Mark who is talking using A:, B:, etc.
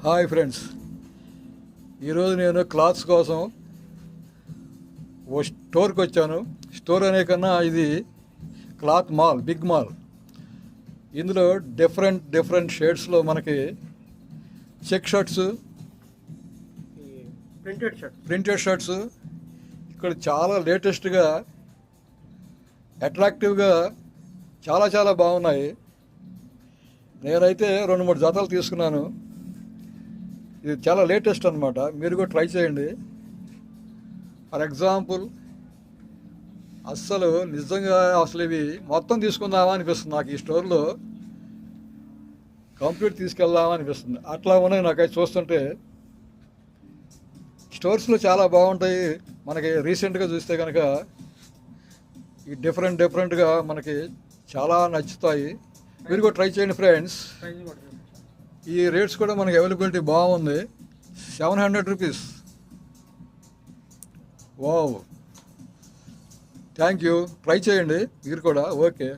A: Hi friends, ఈరోజు నేను clothes కోసం ఓ స్టోర్కి వచ్చాను. స్టోర్ అనే కన్నా ఇది క్లాత్ మాల్, బిగ్ మాల్. ఇందులో డిఫరెంట్ షేడ్స్లో మనకి చెక్ షర్ట్స్, ప్రింటెడ్ షర్ట్స్ ఇక్కడ చాలా లేటెస్ట్గా, అట్రాక్టివ్గా చాలా బాగున్నాయి. నేనైతే 2-3 జతలు తీసుకున్నాను. ఇది చాలా లేటెస్ట్ అనమాట. మీరు కూడా ట్రై చేయండి. ఫర్ ఎగ్జాంపుల్, నిజంగా ఇవి మొత్తం తీసుకుందామా అనిపిస్తుంది నాకు. ఈ స్టోర్లో కంప్లీట్ తీసుకెళ్దామా అనిపిస్తుంది. అట్లా ఉన్నాయి నాకైతే చూస్తుంటే. స్టోర్స్లో చాలా బాగుంటాయి. మనకి రీసెంట్గా చూస్తే కనుక ఈ డిఫరెంట్గా మనకి చాలా నచ్చుతాయి. మీరు కూడా ట్రై చేయండి ఫ్రెండ్స్. ఈ రేట్స్ కూడా మనకి అవైలబిలిటీ బాగుంది. 700 rupees. Wow, thank you. Try చేయండి మీరు కూడా. ఓకే.